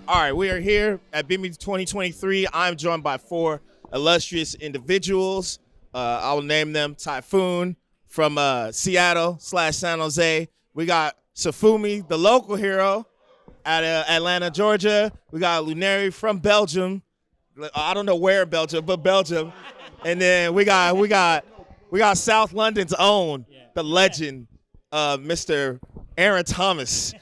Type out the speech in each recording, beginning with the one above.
All right, we are here at BEMI 2023. I'm joined by four illustrious individuals. I will name them: Typhoon from Seattle/San Jose. We got Sfunmi, the local hero, at Atlanta, Georgia. We got Lunary from Belgium. I don't know where in Belgium, but Belgium. And then we got South London's own, the legend, Mr. Aaron Thomas,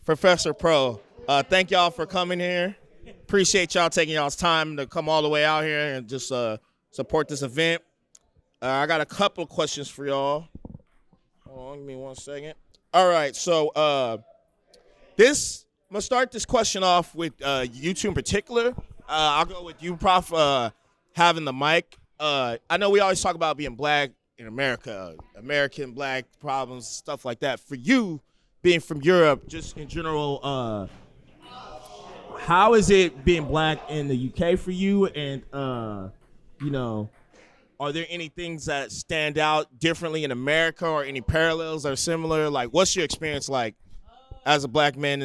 Professor Pro. Thank y'all for coming here. Appreciate y'all taking y'all's time to come all the way out here and just support this event. I got a couple of questions for y'all. Hold on, give me 1 second. All right, so I'm gonna start this question off with you two in particular. I'll go with you, Prof, having the mic. I know we always talk about being black in America, American black problems, stuff like that. For you, being from Europe, just in general, how is it being black in the UK for you? And, are there any things that stand out differently in America or any parallels that are similar? Like, what's your experience like as a black man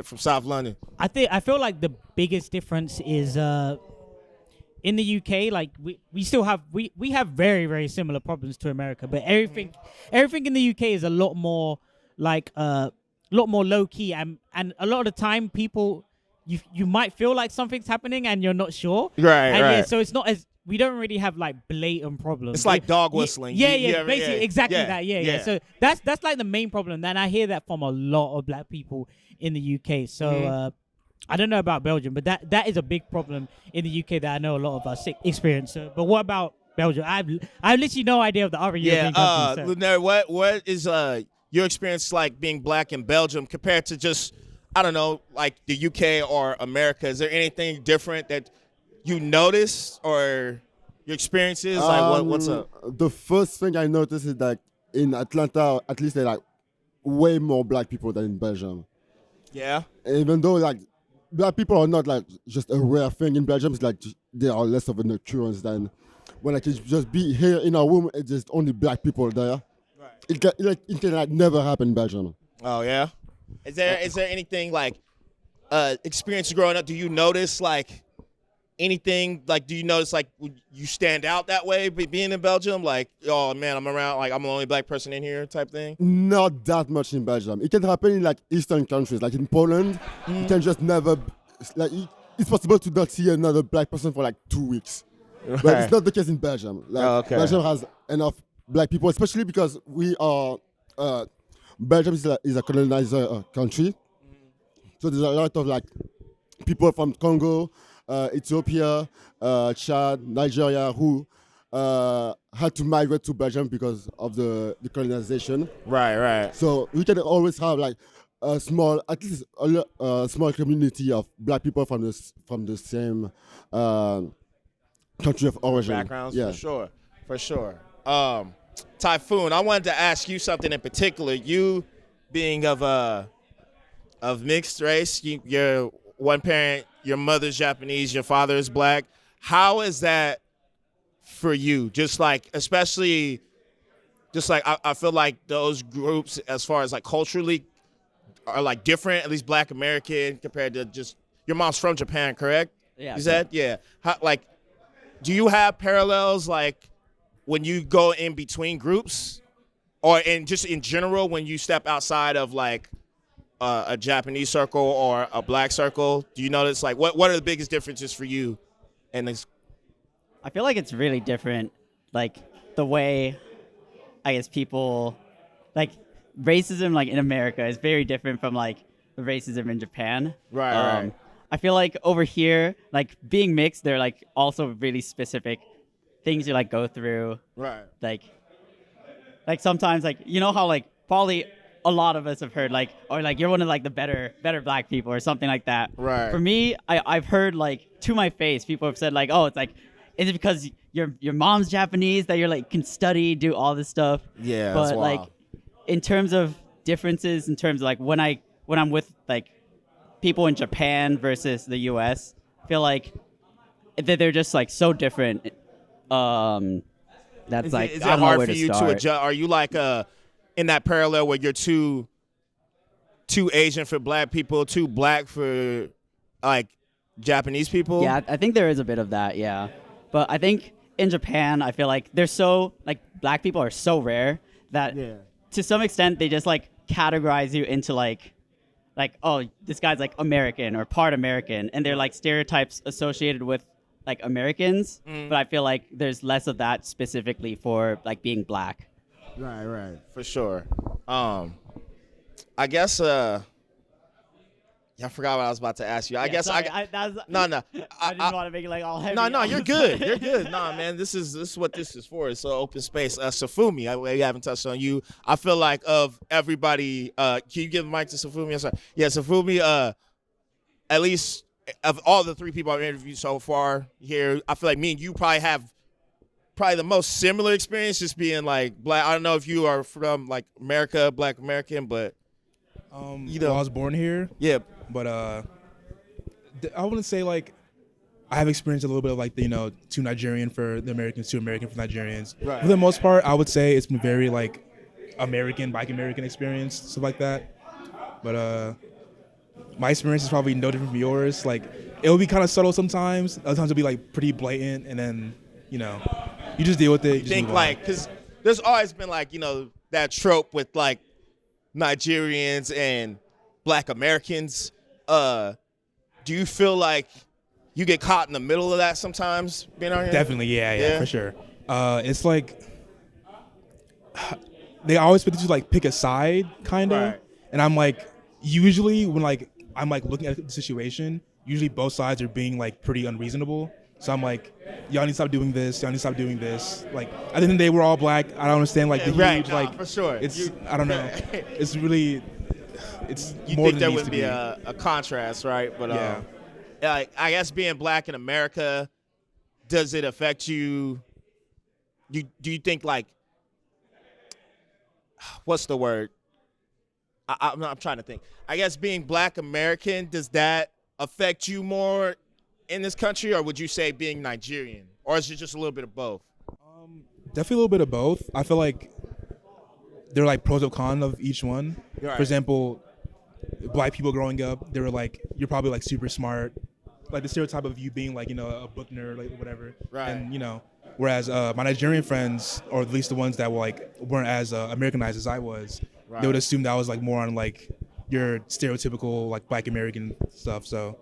from South London? I feel like the biggest difference is in the UK, like we still have we have very, very similar problems to America, but everything in the UK is a lot more like low key, and a lot of the time people you might feel like something's happening and you're not sure. Right. Yeah, so it's not as we don't really have like blatant problems. It's like dog whistling. Basically exactly that. Yeah. So that's like the main problem. And I hear that from a lot of black people in the UK. So I don't know about Belgium, but that is a big problem in the UK that I know a lot of us experience. But what about Belgium? I've literally no idea of the other European countries. So. Lunary, what is your experience like being black in Belgium compared to just, I don't know, like the UK or America? Is there anything different that you notice or your experiences? Like what's up? The first thing I noticed is that in Atlanta, at least there are like way more black people than in Belgium. Yeah. Even though like black people are not like just a rare thing in Belgium, it's like there are less of an occurrence than when I can just be here in a room. It's just only black people there. Right. It can like never happen in Belgium. Oh yeah. Is there anything like experience growing up? Do you notice like anything, like do you notice like you stand out that way being in Belgium? Like, oh man, I'm around, like I'm the only black person in here type thing? Not that much in Belgium. It can happen in like Eastern countries, like in Poland. You can just never, like it's possible to not see another black person for like 2 weeks. Right. But it's not the case in Belgium. Like, Belgium has enough black people, especially because we are, Belgium is a colonizer country. So there's a lot of like people from Congo, Ethiopia, Chad, Nigeria, who had to migrate to Belgium because of the colonization. Right. So we can always have like a small, at least a small community of black people from the same country of origin. Backgrounds, yeah. For sure. Typhoon, I wanted to ask you something in particular. You being of mixed race, you're one parent, your mother's Japanese, your father is black. How is that for you? Just like, especially, just like I feel like those groups, as far as like culturally, are like different, at least Black American compared to just, your mom's from Japan, correct? Yeah. Is that? Yeah. How, like, do you have parallels like when you go in between groups, or in just in general when you step outside of like a Japanese circle or a black circle? Do you notice like what are the biggest differences for you? And I feel like it's really different, like the way I guess people like racism like in America is very different from like the racism in Japan. Right. I feel like over here, like being mixed, there are like also really specific things you like go through. Right. Like sometimes like you know how like probably a lot of us have heard like, or like you're one of like the better black people or something like that. Right. For me, I've heard like to my face, people have said like, oh, it's like, is it because your mom's Japanese that you're like can study, do all this stuff? Yeah. But that's like wild. in terms of differences, in terms of like when I'm with like people in Japan versus the US, I feel like that they're just like so different. That's is like it I don't hard know where for to you start. to adjust? Are you like in that parallel where you're two too Asian for black people, too black for like Japanese people? Yeah, I think there is a bit of that, yeah. But I think in Japan, I feel like they're so, like, black people are so rare that to some extent they just, like, categorize you into, like, oh, this guy's, like, American or part American. And they're, like, stereotypes associated with, like, Americans. But I feel like there's less of that specifically for, like, being black. Right. For sure. I guess I forgot what I was about to ask you. I guess sorry, I that was, no. I didn't want to make it like all heavy. No, you're good. You're good. Nah, man, this is what this is for. It's an open space. Sfunmi, we haven't touched on you. I feel like of everybody, can you give the mic to Sfunmi? I'm sorry. Yeah, Sfunmi, at least of all the 3 people I've interviewed so far here, I feel like me and you probably have the most similar experience, just being like black. I don't know if you are from like America, Black American, but well, I was born here. Yeah. But I wouldn't say like I have experienced a little bit of like the, too Nigerian for the Americans, too American for Nigerians. Right. For the most part, I would say it's been very like American, Black American experience, stuff like that. But my experience is probably no different from yours. Like it'll be kind of subtle sometimes. Other times it'll be like pretty blatant, and then you just deal with it. You think like, because there's always been like that trope with like Nigerians and Black Americans. Do you feel like you get caught in the middle of that sometimes being out here? Definitely, yeah, for sure. It's like they always put you to like pick a side, kind of, Right. and I'm like, usually when like I'm like looking at the situation, usually both sides are being like pretty unreasonable. So I'm like, y'all need to stop doing this. Y'all need to stop doing this. Like, I think they were all black. I don't understand like the huge like. For sure. It's I don't know. It's really. It's You more think than there it needs would to be a contrast, right? But Yeah. like, I guess being black in America, does it affect you? Do you think like, what's the word? I'm trying to think. I guess being Black American, does that affect you more in this country, or would you say being Nigerian, or is it just a little bit of both? Definitely a little bit of both. I feel like there are like pros and cons of each one. Right. For example, black people growing up, they were like, you're probably like super smart, like the stereotype of you being like a book nerd, like whatever. Right. And whereas my Nigerian friends, or at least the ones that were like weren't as Americanized as I was, Right. they would assume that I was like more on like your stereotypical like Black American stuff. So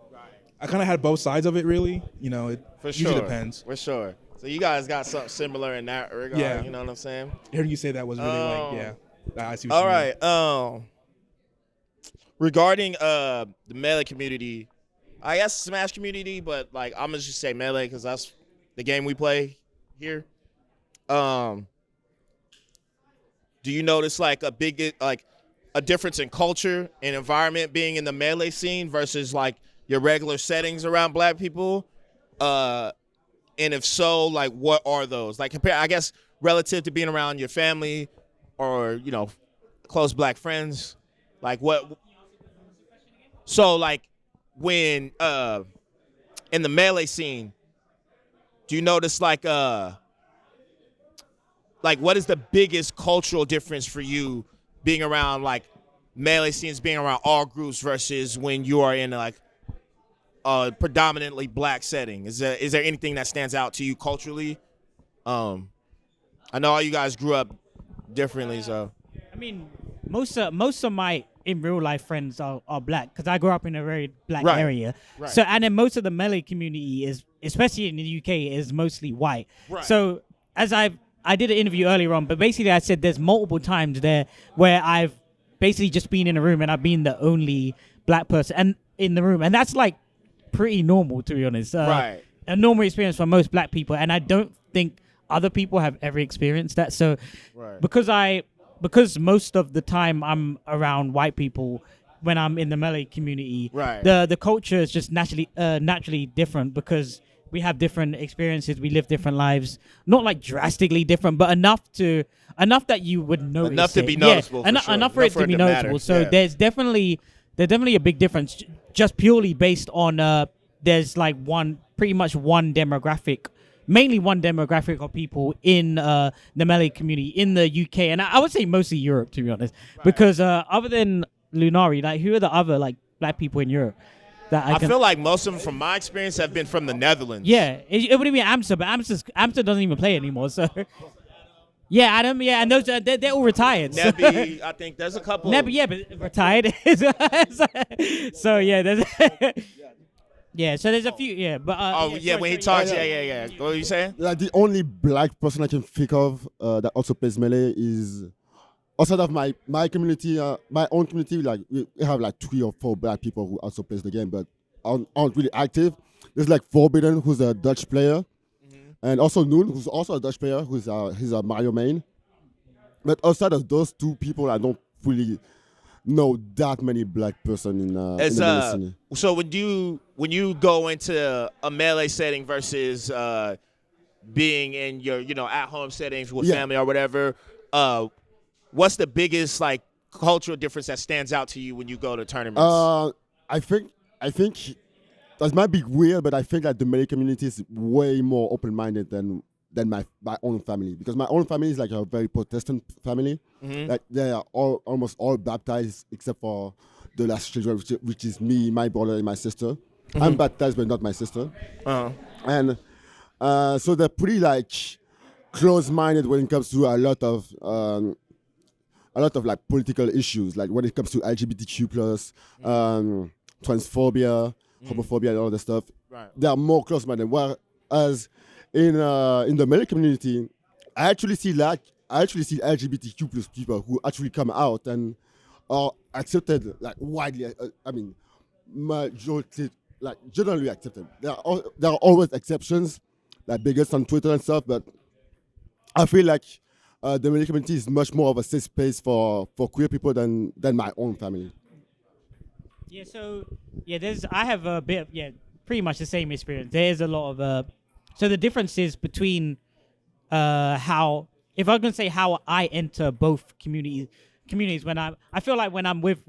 I kind of had both sides of it, really. It For usually sure. depends. For sure. So you guys got something similar in that regard. Yeah. You know what I'm saying? Hearing you say that was really I see what All you mean. right. Regarding the Melee community, I guess Smash community, but like I'm gonna just say Melee because that's the game we play here. Do you notice like a difference in culture and environment being in the Melee scene versus like your regular settings around Black people? And if so, like what are those? Like compare, I guess, relative to being around your family or close Black friends. Like what? So like when in the Melee scene, do you notice like what is the biggest cultural difference for you being around like Melee scenes, being around all groups versus when you are in like a predominantly Black setting? Is there anything that stands out to you culturally? I know all you guys grew up differently, so. I mean, most of my in real life friends are Black because I grew up in a very Black Right. area. Right. So and then most of the Melee community is, especially in the UK, is mostly white. Right. So as I did an interview earlier on, but basically I said there's multiple times there where I've basically just been in a room and I've been the only Black person and in the room, and that's like pretty normal, to be honest. Right. A normal experience for most Black people, and I don't think other people have ever experienced that. So Right. because most of the time I'm around white people when I'm in the Melee community, Right. the culture is just naturally different because we have different experiences, we live different lives, not like drastically different, but enough that you would notice Enough to it. be noticeable, Yeah, for sure. enough for it to be matter. noticeable. So Yeah. there's definitely a big difference, just purely based on there's like pretty much one demographic, mainly one demographic of people in the Melee community in the UK, and I would say mostly Europe, to be honest, because other than Lunary, like who are the other like black people in Europe that I I can? feel like most of them, from my experience, have been from the Netherlands. Yeah, it wouldn't be Amsterdam, but Amsterdam doesn't even play anymore. So, yeah, Adam, yeah, and those they're all retired. So. Nebby, I think there's a couple. Nebby, yeah, but retired. So yeah, there's yeah. So there's a few, yeah, but yeah, sorry, when he sorry. talks, yeah. What were you saying? Like the only black person I can think of that also plays Melee is outside of my community, my own community. Like we have like 3 or 4 black people who also plays the game, but aren't really active. There's like Forbidden, who's a Dutch player, and also Noon, who's also a Dutch player, he's a Mario main. But outside of those 2 people, I don't really know that many black person in the Melee scene. So when you go into a Melee setting versus being in your at home settings with family or whatever, what's the biggest like cultural difference that stands out to you when you go to tournaments? I think that might be weird, but I think that the Melee community is way more open-minded than my own family, because my own family is like a very Protestant family. Like they are almost all baptized except for the last children, which is me, my brother, and my sister. I'm baptized, but not my sister. And so they're pretty like close-minded when it comes to a lot of like political issues, like when it comes to LGBTQ plus, transphobia, homophobia, and all that stuff. Right. They are more close-minded. Whereas in the Melee community, I actually see LGBTQ plus people who actually come out and are accepted like widely. Majority, like generally accepted. There are always exceptions, like bigots on Twitter and stuff, but I feel like the Melee community is much more of a safe space for queer people than my own family. Yeah, so I have a bit of, pretty much the same experience. There's a lot of so the difference is between how, if I'm gonna say how I enter both communities when I feel like when I'm with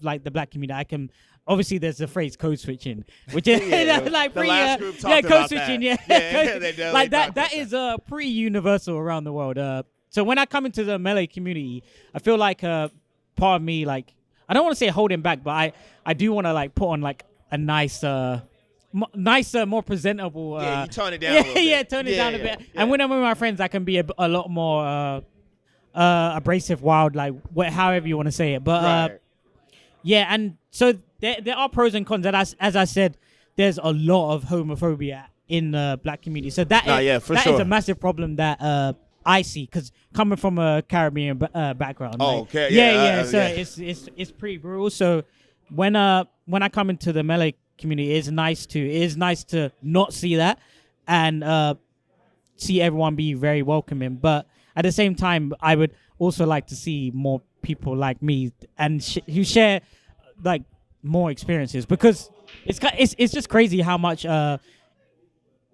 like the black community, I can, obviously there's the phrase code switching, which is like the pretty last group talked code about switching, that. They definitely like talked that about is pretty universal around the world. So when I come into the Melee community, I feel like part of me, like, I don't want to say holding back, but I do want to like put on like a nicer, more presentable. You tone it down a little bit. Tone it down a bit. And when I'm with my friends, I can be a lot more abrasive, wild, like however you want to say it. But and so there are pros and cons. And as I said, there's a lot of homophobia in the black community. So that is a massive problem that I see, because coming from a Caribbean background. Oh, like, okay. So it's pretty brutal. So when I come into the Melee community, it is nice to not see that and see everyone be very welcoming. But at the same time, I would also like to see more people like me and who share like more experiences, because it's just crazy how much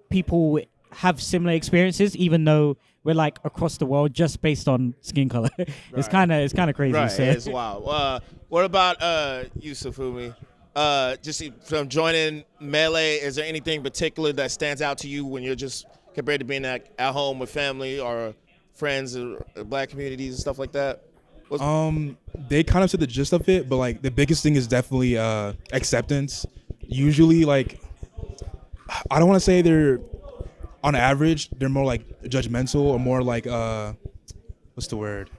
people have similar experiences, even though we're like across the world just based on skin color. It's kind of crazy. Right, So. it's wild. What about you, Sfunmi? Just from joining Melee, is there anything particular that stands out to you when you're just compared to being at home with family or friends or black communities and stuff like that? They kind of said the gist of it, but like the biggest thing is definitely acceptance. Usually, like, I don't want to say they're, on average, they're more like judgmental or more like what's the word?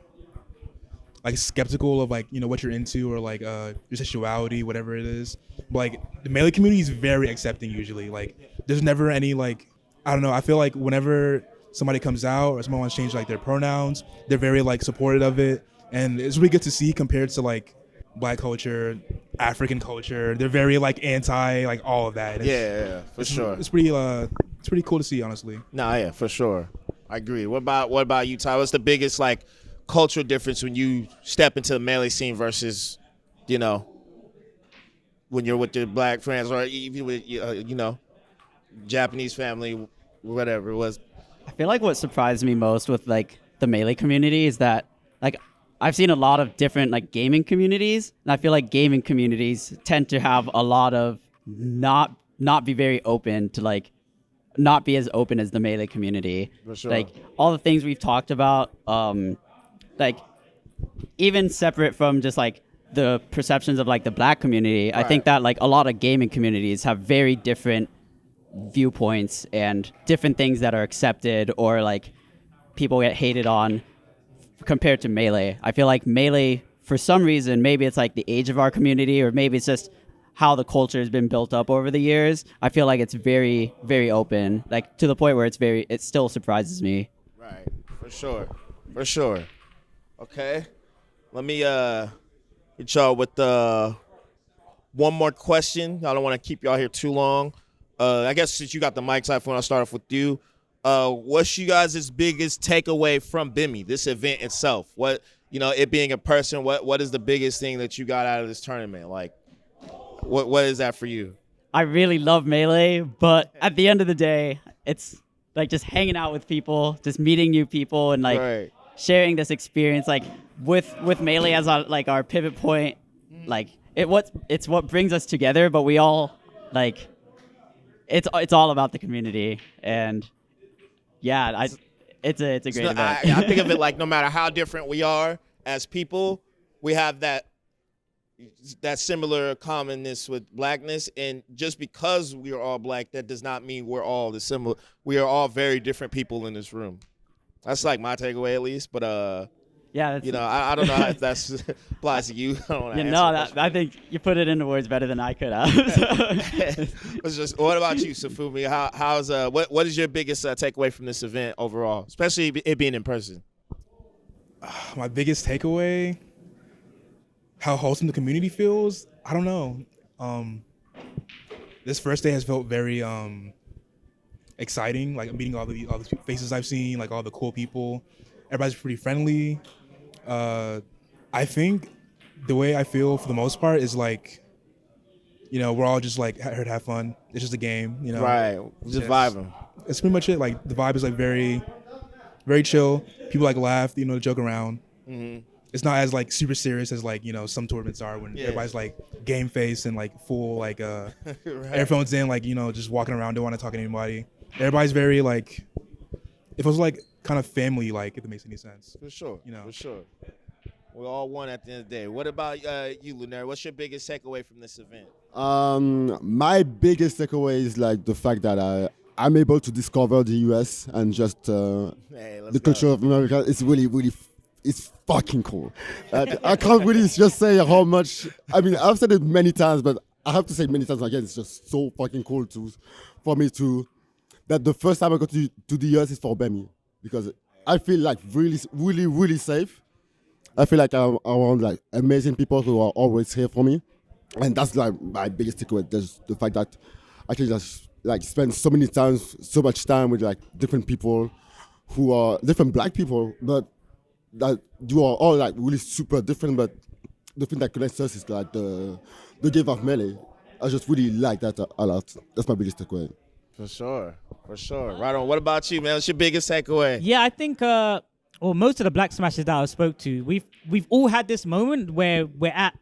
Like skeptical of like, what you're into or like your sexuality, whatever it is. But like the Melee community is very accepting usually. Like there's never any like, I don't know, I feel like whenever somebody comes out or someone wants to change like their pronouns, they're very like supportive of it. And it's really good to see compared to like black culture, African culture. They're very like anti like all of that. For sure. It's pretty cool to see, honestly. For sure. I agree. What about you, Ty? What's the biggest like cultural difference when you step into the Melee scene versus, when you're with your black friends or even with Japanese family, whatever it was? I feel like what surprised me most with like the Melee community is that like I've seen a lot of different like gaming communities, and I feel like gaming communities tend to have a lot of not be very open to like not be as open as the Melee community. For sure. Like all the things we've talked about, like even separate from just like the perceptions of like the Black community, I think that like a lot of gaming communities have very different viewpoints and different things that are accepted or like people get hated on compared to Melee. I feel like Melee, for some reason, maybe it's like the age of our community, or maybe it's just how the culture has been built up over the years. I feel like it's very, very open, like to the point where it still surprises me. Right, for sure. Okay, let me hit y'all with one more question. I don't want to keep y'all here too long. I guess since you got the mic, Typhoon, I'll start off with you. What's you guys' biggest takeaway from BEMI, this event itself? What, it being in person, what is the biggest thing that you got out of this tournament? Like, what is that for you? I really love Melee, but at the end of the day, it's like just hanging out with people, just meeting new people, and like sharing this experience, like with Melee as our pivot point. Like it's what brings us together, but we all like it's all about the community, and yeah, it's a great event. I think of it like no matter how different we are as people, we have that similar commonness with Blackness, and just because we are all Black, that does not mean we're all the similar. We are all very different people in this room. That's like my takeaway, at least. But yeah, I don't know if that applies to you. I don't want to I think you put it into words better than I could have. What about you, Sfunmi? How's what is your biggest takeaway from this event overall, especially it being in person? My biggest takeaway, how wholesome the community feels. I don't know. This first day has felt very exciting. Like meeting all the faces I've seen, like all the cool people. Everybody's pretty friendly. I think the way I feel for the most part is like, we're all just like here to have fun. It's just a game, Right, just vibing. It's pretty much it. Like the vibe is like very, very chill. People like laugh, joke around. Mm-hmm. It's not as like super serious as like some tournaments are when everybody's like game face and like full like earphones in, like just walking around, don't want to talk to anybody. Everybody's very like, it feels like kind of family like, if it makes any sense. For sure. For sure. We're all one at the end of the day. What about you, Lunary? What's your biggest takeaway from this event? My biggest takeaway is like the fact that I'm able to discover the US and just the culture of America. It's really, really, it's fucking cool. I can't really just say how much. I mean, I've said it many times, but I have to say many times again. It's just so fucking cool for me that the first time I go to the US is for BEMI, because I feel like really, really, really safe. I feel like I'm around like amazing people who are always here for me, and that's like my biggest takeaway. Just the fact that I can just like spend so much time with like different people who are different Black people, but that you are all like really super different. But the thing that connects us is like the game of Melee. I just really like that a lot. That's my biggest takeaway. For sure. Right on. What about you, man? What's your biggest takeaway? Yeah, I think most of the Black Smashers that I spoke to, we've all had this moment where we're at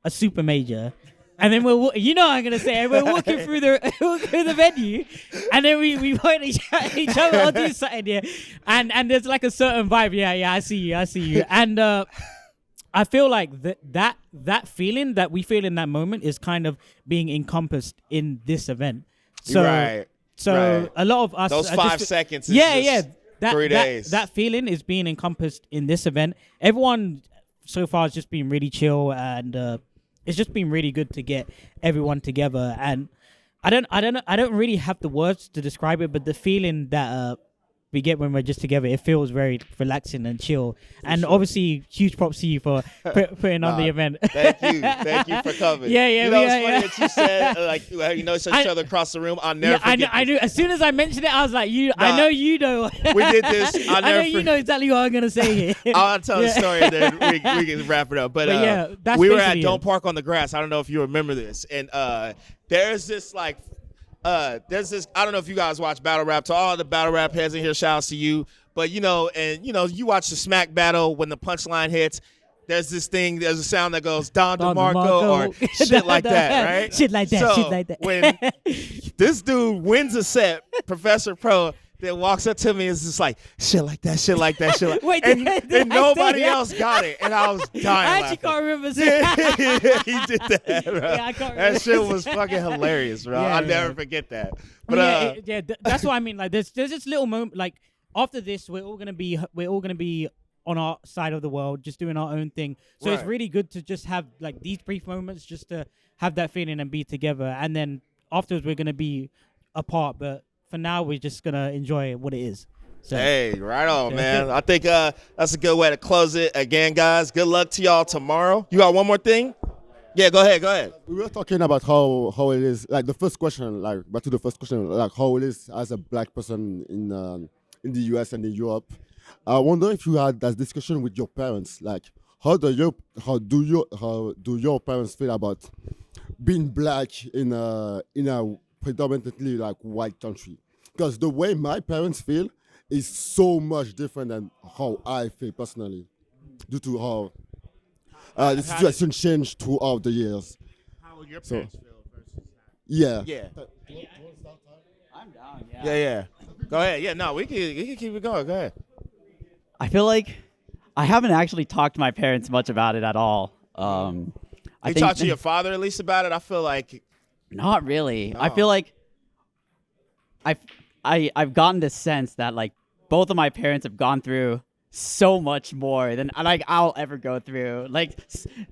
a super major, and then I'm gonna say, we're walking through the venue, and then we point at each other, I'll do something here, and there's like a certain vibe. Yeah, I see you, and I feel like that feeling that we feel in that moment is kind of being encompassed in this event. So, right. A lot of us, those 5 seconds. Is 3 days. That feeling is being encompassed in this event. Everyone so far has just been really chill, and it's just been really good to get everyone together. And I don't really have the words to describe it, but the feeling that we get when we're just together, it feels very relaxing and chill. And obviously, huge props to you for putting on the event. Thank you for coming. Yeah. It's funny that you said like each other across the room. I'll never forget. I knew. As soon as I mentioned it, I was like, I know you know. We did this. I know you know exactly what I'm gonna say here. I'll tell the story and then we can wrap it up. But that's we were at Don't Park on the Grass. I don't know if you remember this, and there's this like. I don't know if you guys watch battle rap. To all the battle rap heads in here, shout outs to you. But you watch the smack battle when the punchline hits. There's a sound that goes Don DeMarco or shit like that, right? Shit like that. When this dude wins a set, Professor Pro, that walks up to me and is just like, shit like that, shit like that, shit like Wait, and, did I and say nobody that? else got it. And I was dying I actually laughing. can't remember saying Yeah, he did that, bro. Yeah, I can't that shit remember. was fucking hilarious, bro. Yeah, I'll yeah. never forget that. But That's what I mean. Like, there's this little moment. Like, after this, we're all gonna be on our side of the world, just doing our own thing. So it's Right. really good to just have like these brief moments, just to have that feeling and be together. And then afterwards, we're gonna be apart. But for now, we're just gonna enjoy what it is. So, hey, right on, man. I think that's a good way to close it. Again, guys, good luck to y'all tomorrow. You got one more thing? Yeah, go ahead. We were talking about how it is, like the first question, like back to the first question, like how it is as a black person in the US and in Europe. I wonder if you had that discussion with your parents, like how do your parents feel about being black in a predominantly like white country? Because the way my parents feel is so much different than how I feel personally, due to how the situation changed throughout the years. How would your parents feel versus Yeah. Yeah. I'm down. Yeah. Yeah. Go ahead. Yeah, no, we can keep it going. Go ahead. I feel like I haven't actually talked to my parents much about it at all. I You think talked to your father at least about it? I feel like not really. I No. feel like I've gotten this sense that like both of my parents have gone through so much more than like I'll ever go through. Like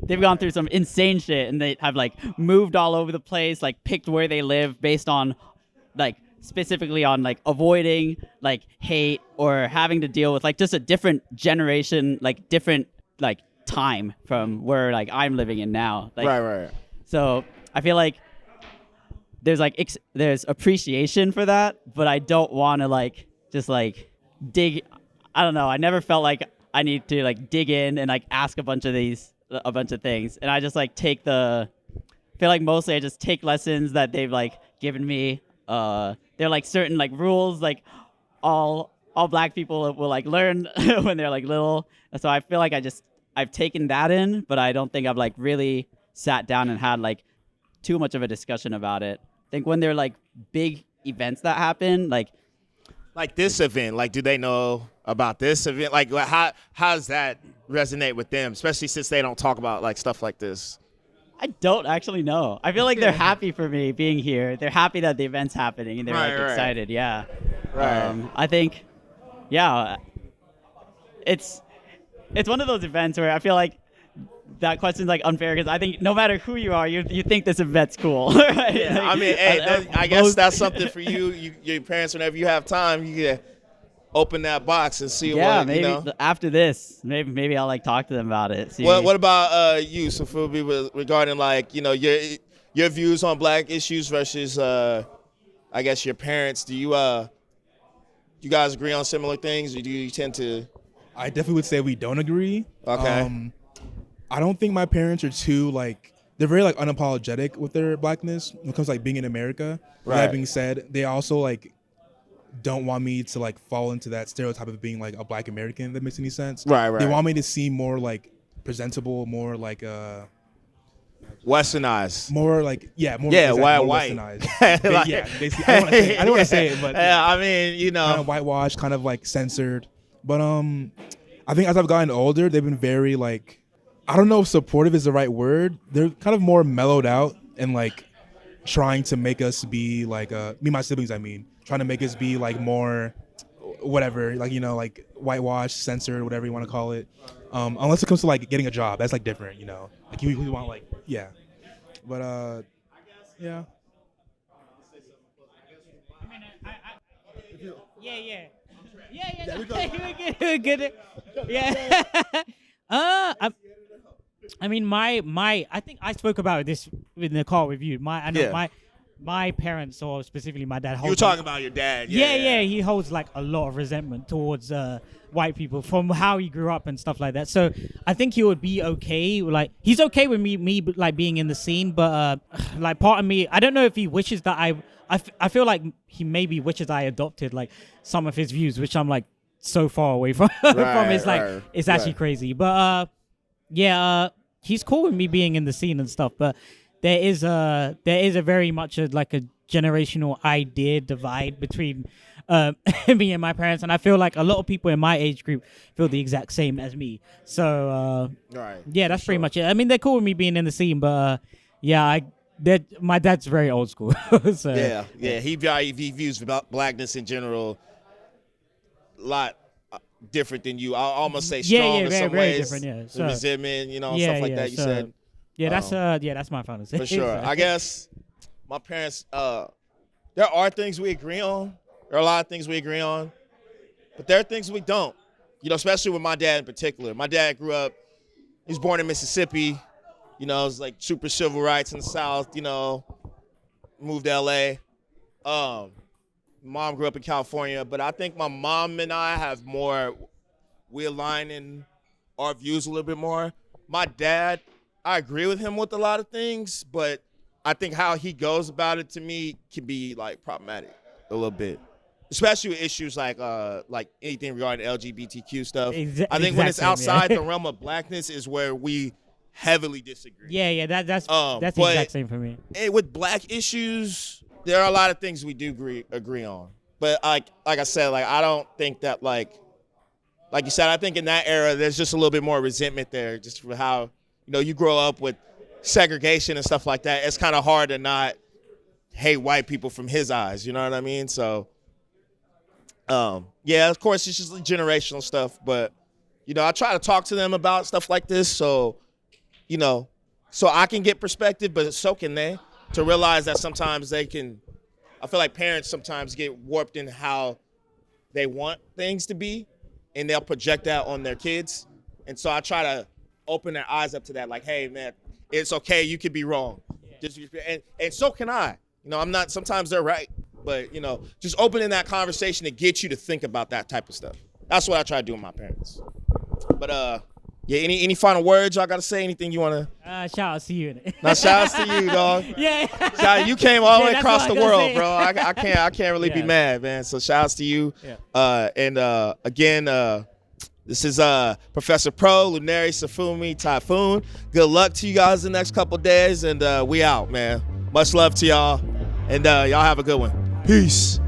they've gone through some insane shit, and they have like moved all over the place, like picked where they live based on like specifically on like avoiding like hate or having to deal with like just a different generation, like different like time from where like I'm living in now. Like, right. so I feel like there's like there's appreciation for that, but I don't want to like just like dig. I don't know. I never felt like I need to like dig in and like ask a bunch of things, and I just like I feel like mostly I just take lessons that they've like given me. They're like certain like rules like all black people will like learn when they're like little. So I feel like I've taken that in, but I don't think I've like really sat down and had like too much of a discussion about it. I think when there are like big events that happen, like this event, like do they know about this event? Like how does that resonate with them, especially since they don't talk about like stuff like this? I don't actually know. I feel like they're happy for me being here. They're happy that the event's happening, and they're Right, like right. excited. Yeah. Right. I think, yeah, it's one of those events where I feel like that question's like unfair because I think no matter who you are, you think this event's cool. Right? Yeah, Like, I mean, hey, I guess that's something for you. Your parents, whenever you have time, you can open that box and see yeah, what, maybe you know. after this, maybe I'll like talk to them about it. See. What about you, Sfunmi, regarding like, you know, your views on black issues versus I guess your parents? Do you guys agree on similar things, or do you tend to? I definitely would say we don't agree. Okay. I don't think my parents are too like they're very like unapologetic with their blackness when it comes to like being in America. With Right. that being said, they also like don't want me to like fall into that stereotype of being like a black American, if that makes any sense. Right. They want me to seem more like presentable, more like Westernized. more like more Yeah, more white. westernized. Like- Yeah, basically. I don't want to say it, but yeah, I mean, you kind know, of whitewashed, kind of like censored. But I think as I've gotten older, they've been very like, I don't know if supportive is the right word. They're kind of more mellowed out and like trying to make us be like me and my siblings. I mean, trying to make us be like more whatever, like, you know, like whitewashed, censored, whatever you want to call it. Unless it comes to like getting a job, that's like different, you know. Like you want like but yeah. Yeah. We're good. Yeah. I mean, I think I spoke about this in the call with you. I know Yeah. my parents, or specifically my dad. you were talking about your dad. Yeah. He holds like a lot of resentment towards white people from how he grew up and stuff like that. So I think he would be okay. Like he's okay with me like being in the scene, but like part of me, I don't know if he wishes that I feel like he maybe wishes I adopted like some of his views, which I'm like so far away from. From it's like right, it's actually right. crazy. But he's cool with me being in the scene and stuff. But there is a very much like a generational idea divide between me and my parents, and I feel like a lot of people in my age group feel the exact same as me. So Right. yeah, that's pretty much it. I mean, they're cool with me being in the scene, but my dad's very old school. So Yeah. He views blackness in general a lot different than you. I'll almost say strong in some very ways. different. Yeah, The so, resentment, stuff like that. You said that's my final say. for sure. I guess my parents. There are things we agree on. There are a lot of things we agree on, but there are things we don't. Especially with my dad in particular. My dad grew up. He was born in Mississippi. It was like super civil rights in the South. Moved to L.A. Mom grew up in California, but I think my mom and I have we align in our views a little bit more. My dad, I agree with him with a lot of things, but I think how he goes about it to me can be like problematic a little bit, especially with issues like anything regarding LGBTQ stuff. I think when it's outside the realm of blackness is where we heavily disagree. Yeah, that's the exact same for me. With black issues, there are a lot of things we do agree on. But like I said, I don't think that like you said, I think in that era there's just a little bit more resentment there, just for how you grow up with segregation and stuff like that. It's kind of hard to not hate white people from his eyes. You know what I mean? So, yeah, of course it's just generational stuff. But I try to talk to them about stuff like this, so so I can get perspective, but so can they, to realize that sometimes I feel like parents sometimes get warped in how they want things to be, and they'll project that on their kids. And so I try to open their eyes up to that, like, hey, man, it's okay, you could be wrong. And so can I. I'm not, sometimes they're right, but, just opening that conversation to get you to think about that type of stuff. That's what I try to do with my parents. But, yeah, any final words y'all got to say? Anything you want to? Shout out to you. Now, shout out to you, dog. Yeah. You came all the way that's across what the I gotta world, say. bro. I can't really be mad, man. So shout outs to you. Yeah. And again, this is Professor Pro, Lunary, Sfunmi, Typhoon. Good luck to you guys the next couple days, and we out, man. Much love to y'all, and y'all have a good one. Peace.